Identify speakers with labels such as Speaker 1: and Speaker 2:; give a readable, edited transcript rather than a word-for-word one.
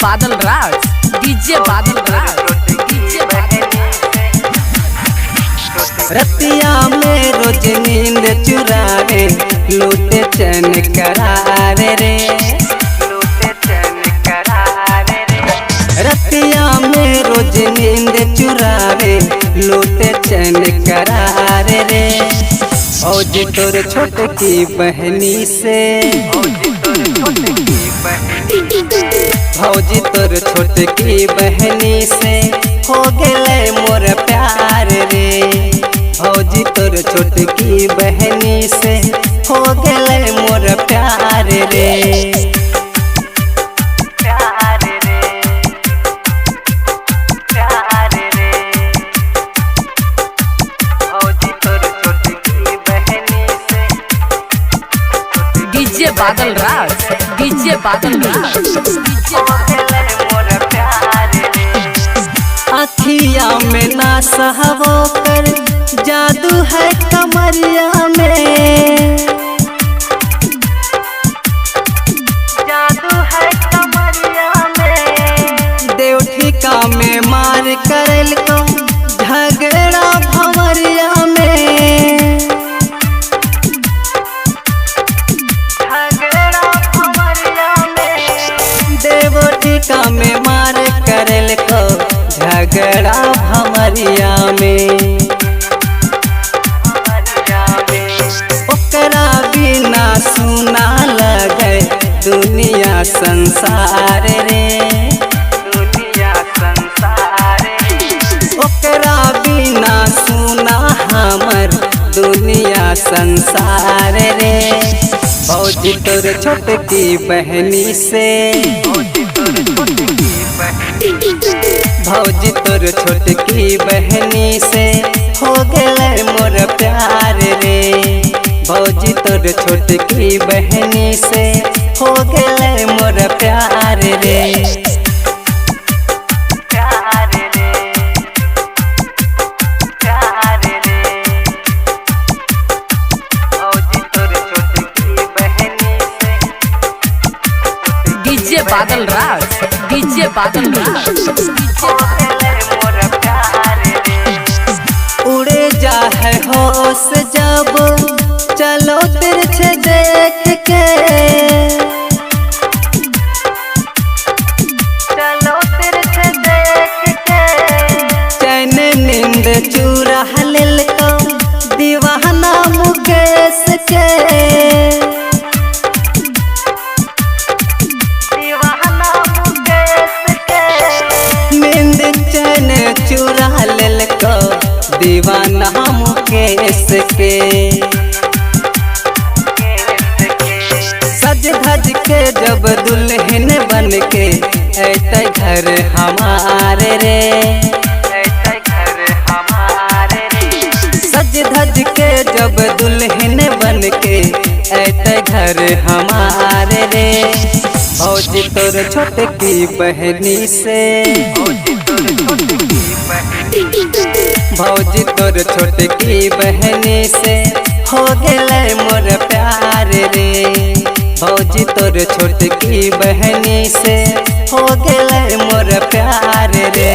Speaker 1: बादल राज, DJ बादल राज, DJ बादल
Speaker 2: रतिया में रोज नींद चुरावे, लूटे चैन करार रे, लूटे चैन करार रे। रतिया में रोज नींद चुरावे, लूटे चैन करार रे। फौजी तोर छोटकी बहनी से, फौजी तोर छोटकी बहनी से हो गए मोर प्यार रे। फौजी तोर छोटकी बहनी से हो गए मोर प्यार रे, प्यार रे, प्यार रे। फौजी तोर छोटकी बहनी से
Speaker 1: डीजे बादल राज, डीजे बादल राज, डीजे
Speaker 2: मोर प्यार रे। अखिया में ना सहवो कर जादू है कमरिया में, जादू है कमरिया में। देवठिका में मार करल को झगड़ा भंवरिया में, झगड़ा भंवरिया में। देवठिका में मार करल को झगड़ा भंवरिया में। ओकरा बिना सुना लगे दुनिया संसार रे, दुनिया संसार रे। ओकरा बिना सुना हमर दुनिया संसार रे। फौजी तोर छोटकी बहनी से, भौजी तोर छोटकी बहनी से हो गए मोर प्यार रे। भौजी तोर छोटकी बहनी से हो गए मोर प्यार रे, प्यार रे, प्यार रे। भौजी तोर छोटकी बहनी से
Speaker 1: डीजे बादल राज, डीजे बादल राज, डीजे
Speaker 2: मोर प्यार रे। उड़े जा है होश जब चलो तिरछे देख के, चलो तिरछे देख के। चैन नींद चूरा लेल को दीवाना मुकेश के, दीवाना मुकेश के। नींद चैन चूरा लेल को दीवाना मुकेश के। सज धज के जब दुल्हन बन के ऐते घर हमारे रे, ऐते घर हमारे रे। सज धज के जब दुल्हन बन के ऐते घर हमारे रे। भौजी तोर छोटकी बहनी से, भौजी तोर छोटकी बहनी से हो गए मोर प्यार रे। भौजी तोर छोटकी बहनी से हो गए मोर प्यार रे।